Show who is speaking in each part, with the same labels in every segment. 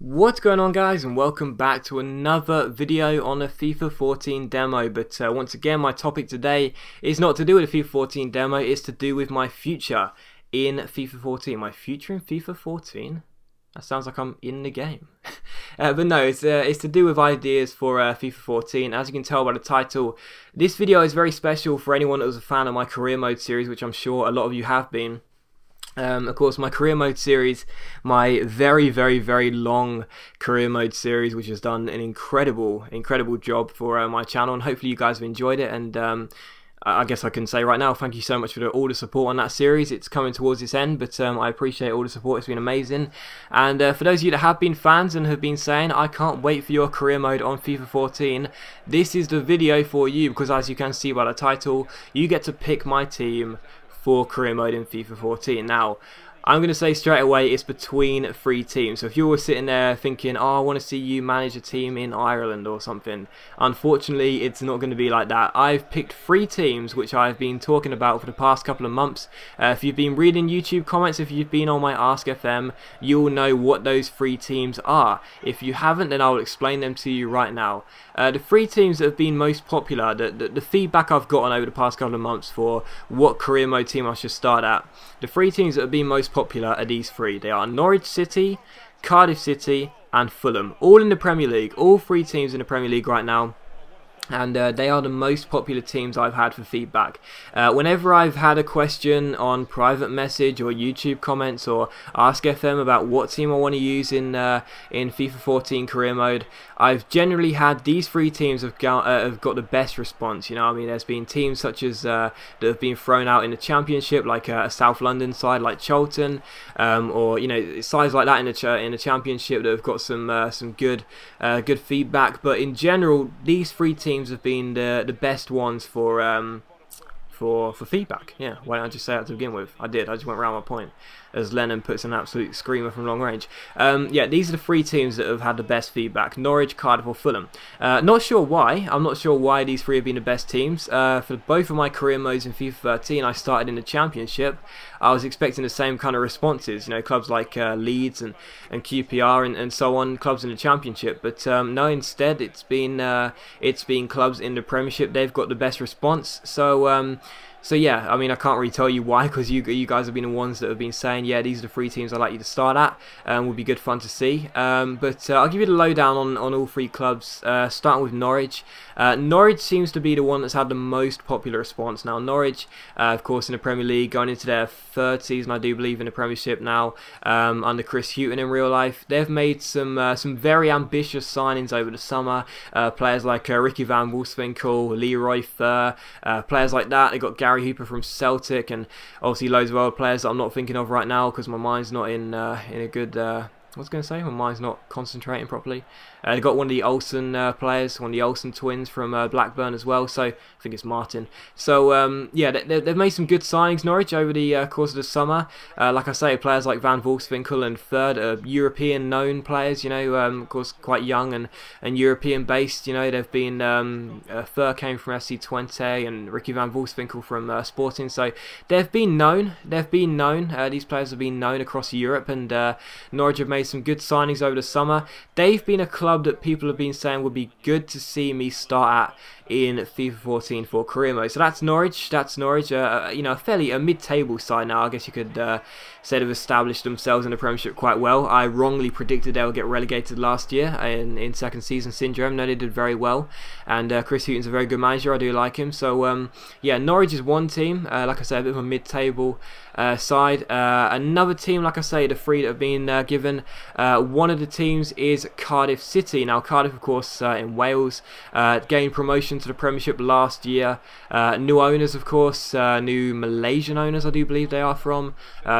Speaker 1: What's going on, guys, and welcome back to another video on a FIFA 14 demo. But once again, my topic today is not to do with a FIFA 14 demo, it's to do with my future in FIFA 14. My future in FIFA 14? That sounds like I'm in the game. But no, it's to do with ideas for FIFA 14. As you can tell by the title, this video is very special for anyone that was a fan of my career mode series, which I'm sure a lot of you have been. Of course, my career mode series, my very long career mode series, which has done an incredible job for my channel, and hopefully you guys have enjoyed it. And I guess I can say right now, thank you so much for all the support on that series. It's coming towards its end, but I appreciate all the support. It's been amazing. And for those of you that have been fans and have been saying, I can't wait for your career mode on FIFA 14, this is the video for you, because as you can see by the title, you get to pick my team for career mode in FIFA 14. Now, I'm going to say straight away it's between three teams. So if you were sitting there thinking, oh, I want to see you manage a team in Ireland or something, unfortunately it's not going to be like that. I've picked three teams which I've been talking about for the past couple of months. If you've been reading YouTube comments, if you've been on my Ask FM, you'll know what those three teams are. If you haven't, then I'll explain them to you right now. The three teams that have been most popular, the feedback I've gotten over the past couple of months for what career mode team I should start at, the three teams that have been most popular are these three. They are Norwich City, Cardiff City and Fulham, all in the Premier League, all three teams in the Premier League right now. And they are the most popular teams I've had for feedback. Whenever I've had a question on private message or YouTube comments or Ask FM about what team I want to use in FIFA 14 career mode, I've generally had these three teams have got the best response. You know, I mean, there's been teams such as that have been thrown out in the Championship, like a South London side like Charlton, or you know, sides like that in the Championship that have got some good feedback. But in general, these three teams have been the best ones for feedback. Yeah, why don't I just say that to begin with? I just went around my point, as Lennon puts an absolute screamer from long range. Yeah, these are the three teams that have had the best feedback: Norwich, Cardiff or Fulham. Not sure why. I'm not sure why these three have been the best teams. For both of my career modes in FIFA 13, I started in the Championship. I was expecting the same kind of responses, you know, clubs like Leeds and QPR and so on, clubs in the Championship. But no, instead it's been clubs in the Premiership. They've got the best response. So yeah, I mean, I can't really tell you why, because you guys have been the ones that have been saying, yeah, these are the three teams I'd like you to start at, and would be good fun to see. But I'll give you the lowdown on all three clubs, starting with Norwich. Norwich seems to be the one that's had the most popular response. Now, Norwich, of course, in the Premier League, going into their third season, I do believe, in the Premiership now, under Chris Hughton in real life. They've made some very ambitious signings over the summer. Players like Ricky van Wolfswinkel, Leroy Fer, players like that. They got Gary Hooper from Celtic, and obviously loads of other players that I'm not thinking of right now because my mind's not in a good. I was going to say, my mind's not concentrating properly. They got one of the Olsen players, one of the Olsen twins from Blackburn as well, so I think it's Martin. So yeah, they've made some good signings, Norwich, over the course of the summer. Like I say, players like Van Wolfswinkel and Third are European known players, you know, of course quite young and European based. You know, they've been Third came from FC Twente and Ricky Van Wolfswinkel from Sporting, so they've been known. These players have been known across Europe, and Norwich have made some good signings over the summer. They've been a club that people have been saying would be good to see me start at in FIFA 14 for career mode. So that's Norwich. You know, a mid-table side now. I guess you could say they've established themselves in the Premiership quite well. I wrongly predicted they would get relegated last year in second season syndrome. No, they did very well, and Chris Hughton's a very good manager. I do like him. So yeah, Norwich is one team. Like I say, a bit of a mid-table side. Another team, like I say, the three that have been given. One of the teams is Cardiff City. Now, Cardiff, of course, in Wales, gained promotion to the Premiership last year. New owners, of course, new Malaysian owners, I do believe they are from.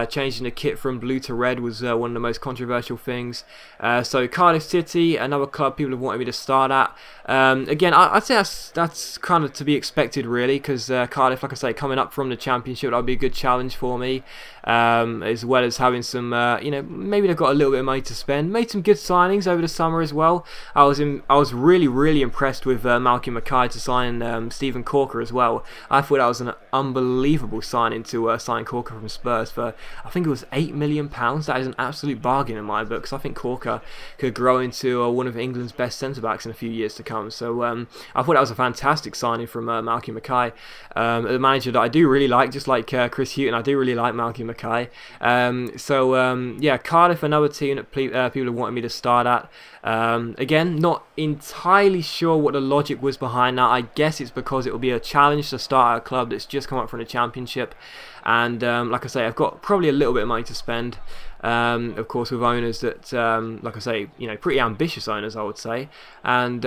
Speaker 1: Changing the kit from blue to red was one of the most controversial things. So Cardiff City, another club people have wanted me to start at. Again, I'd say that's kind of to be expected, really, because Cardiff, like I say, coming up from the Championship, that would be a good challenge for me. As well as having some, you know, maybe they've got a little bit of money to spend. Made some good signings over the summer as well. I was really impressed with Malcolm Mackay Mackay to sign Stephen Corker as well. I thought that was an unbelievable signing to sign Corker from Spurs for, I think it was £8 million. That is an absolute bargain in my books. I think Corker could grow into one of England's best centre-backs in a few years to come. So I thought that was a fantastic signing from Malky Mackay, a manager that I do really like, just like Chris Hughton. I do really like Malky Mackay. Yeah, Cardiff, another team that people have wanted me to start at. Again, not entirely sure what the logic was behind that. I guess it's because it will be a challenge to start at a club that's just come up from the Championship, and like I say, I've got probably a little bit of money to spend. Of course, with owners that, like I say, pretty ambitious owners, I would say. And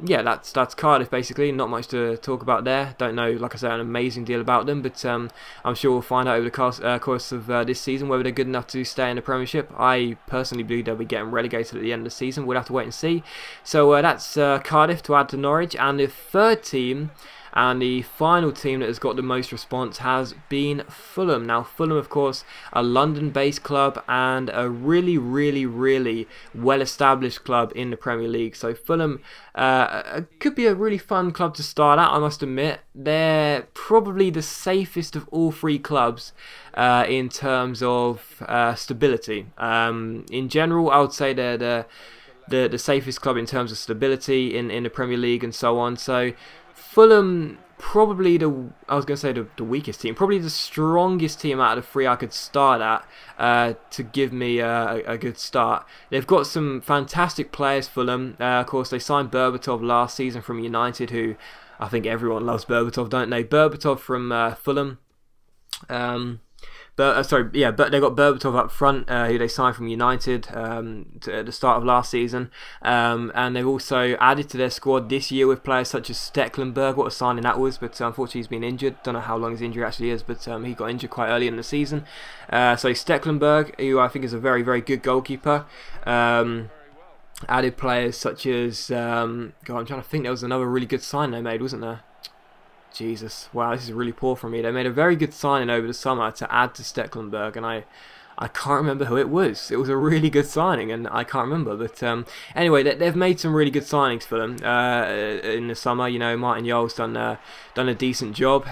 Speaker 1: yeah, that's Cardiff basically. Not much to talk about there. Don't know, like I say, an amazing deal about them, but I'm sure we'll find out over the course of this season whether they're good enough to stay in the Premiership. I personally believe they'll be getting relegated at the end of the season. We'll have to wait and see. So that's Cardiff to add to Norwich, and the third team and the final team that has got the most response has been Fulham. Now, Fulham, of course, a London-based club and a really, really, really well-established club in the Premier League. So Fulham could be a really fun club to start at, I must admit. They're probably the safest of all three clubs in terms of stability. In general, I would say they're the safest club in terms of stability in the Premier League and so on. So Fulham, probably I was going to say the weakest team, probably the strongest team out of the three I could start at to give me a good start. They've got some fantastic players, Fulham. Of course, they signed Berbatov last season from United, who I think everyone loves Berbatov, don't they? Berbatov from Fulham. But they got Berbatov up front, who they signed from United at the start of last season, and they've also added to their squad this year with players such as Stecklenburg. What a signing that was! But unfortunately, he's been injured. Don't know how long his injury actually is, but he got injured quite early in the season. So Stecklenburg, who I think is a very, very good goalkeeper. Added players such as I'm trying to think. There was another really good sign they made, wasn't there? Jesus, wow, this is really poor from me. They made a very good signing over the summer to add to Stecklenburg, and I can't remember who it was. It was a really good signing, and I can't remember. But anyway, they've made some really good signings for them in the summer. Martin Jol's done a decent job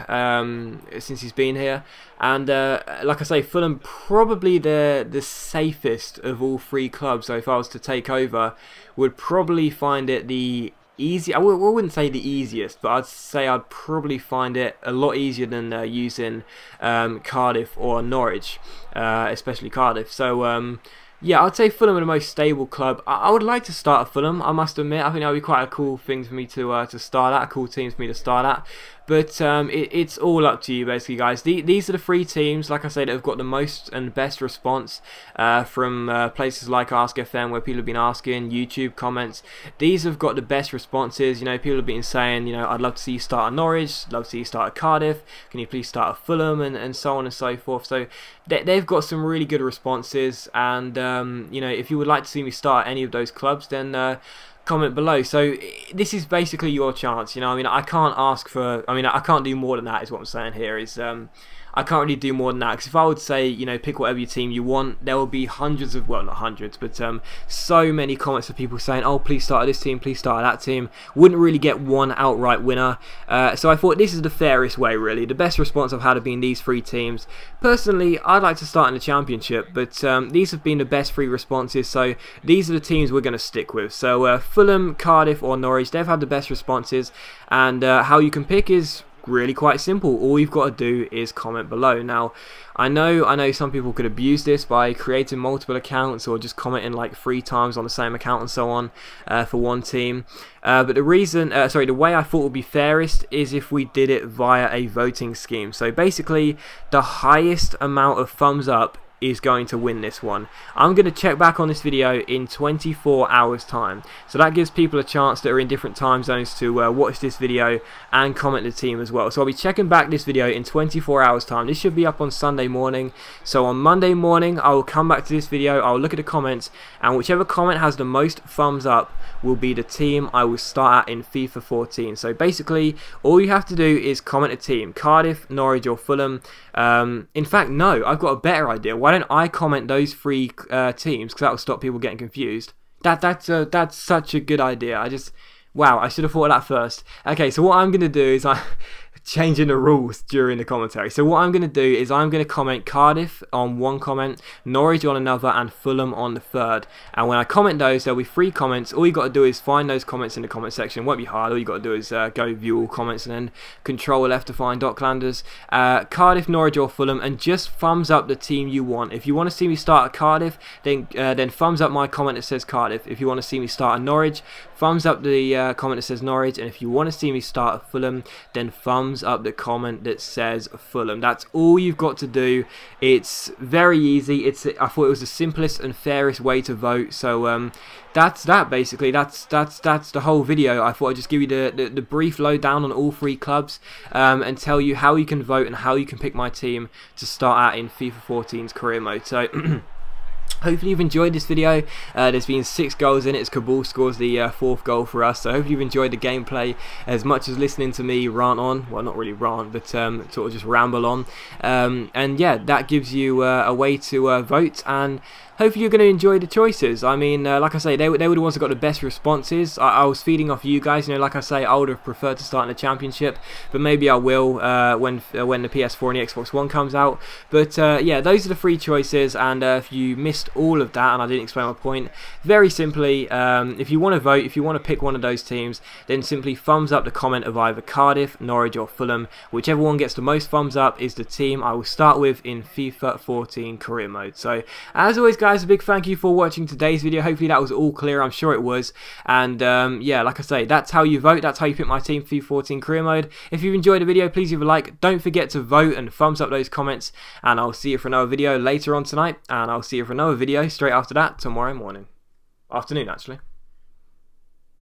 Speaker 1: since he's been here. And like I say, Fulham probably the safest of all three clubs. So if I was to take over, would probably find it the easy. I wouldn't say the easiest, but I'd say I'd probably find it a lot easier than using Cardiff or Norwich, especially Cardiff. So yeah, I'd say Fulham are the most stable club. I would like to start at Fulham, I must admit. I think that would be quite a cool thing for me to start at, a cool team for me to start at. But it's all up to you, basically, guys. These are the three teams, like I said, that have got the most and best response from places like Ask FM, where people have been asking, YouTube comments. These have got the best responses. People have been saying, I'd love to see you start at Norwich, love to see you start at Cardiff, can you please start at Fulham, and so on and so forth. So they've got some really good responses, and if you would like to see me start at any of those clubs, then comment below. So this is basically your chance. I can't ask for, I can't do more than that, is what I'm saying here. Is I can't really do more than that, because if I would say, pick whatever your team you want, there will be hundreds of, well, not hundreds, but so many comments of people saying, oh, please start at this team, please start at that team. Wouldn't really get one outright winner. So I thought this is the fairest way, really. The best response I've had have been these three teams. Personally, I'd like to start in the Championship, but these have been the best three responses, so these are the teams we're going to stick with. So Fulham, Cardiff or Norwich, they've had the best responses, and how you can pick is really quite simple. All you've got to do is comment below. Now, I know some people could abuse this by creating multiple accounts or just commenting like 3 times on the same account and so on for one team. But the way I thought would be fairest is if we did it via a voting scheme. So basically, the highest amount of thumbs up is going to win this one. I'm going to check back on this video in 24 hours time, so that gives people a chance that are in different time zones to watch this video and comment the team as well. So I'll be checking back this video in 24 hours time. This should be up on Sunday morning, so on Monday morning I will come back to this video, I'll look at the comments, and whichever comment has the most thumbs up will be the team I will start at in FIFA 14. So basically, all you have to do is comment a team: Cardiff, Norwich or Fulham. In fact, no, I've got a better idea. Why don't I comment those 3 teams, because that will stop people getting confused. That's such a good idea. Wow, I should have thought of that first. Okay, so what I'm going to do is I'm changing the rules during the commentary. So what I'm going to do is I'm going to comment Cardiff on one comment, Norwich on another, and Fulham on the third. And when I comment those, there'll be 3 comments. All you got to do is find those comments in the comment section. It won't be hard. All you got to do is go view all comments and then Control left to find Docklanders. Cardiff, Norwich, or Fulham, and just thumbs up the team you want. If you want to see me start at Cardiff, then thumbs up my comment that says Cardiff. If you want to see me start at Norwich, thumbs up the comment that says Norwich. And if you want to see me start at Fulham, then thumbs up the comment that says Fulham. That's all you've got to do. It's very easy. I thought it was the simplest and fairest way to vote. So that's that basically. That's the whole video. I thought I'd just give you the brief lowdown on all 3 clubs and tell you how you can vote and how you can pick my team to start at in FIFA 14's career mode. So hopefully you've enjoyed this video. There's been 6 goals in it as Kabul scores the 4th goal for us. So hopefully you've enjoyed the gameplay as much as listening to me rant on. Well, not really rant, but sort of just ramble on. And yeah, that gives you a way to vote, and hopefully you're going to enjoy the choices. I mean, like I say, they were the ones that got the best responses. I was feeding off you guys. You know, like I say, I would have preferred to start in the Championship, but maybe I will when the PS4 and the Xbox One comes out. But yeah, those are the 3 choices, and if you missed all of that and I didn't explain my point, very simply, if you want to vote, if you want to pick one of those teams, then simply thumbs up the comment of either Cardiff, Norwich, or Fulham. Whichever one gets the most thumbs up is the team I will start with in FIFA 14 career mode. So as always, guys, a big thank you for watching today's video. Hopefully that was all clear. I'm sure it was. And yeah, like I say, that's how you vote. That's how you pick my team FIFA 14 career mode. If you've enjoyed the video, please leave a like. Don't forget to vote and thumbs up those comments. And I'll see you for another video later on tonight. And I'll see you for another video straight after that tomorrow morning. Afternoon, actually.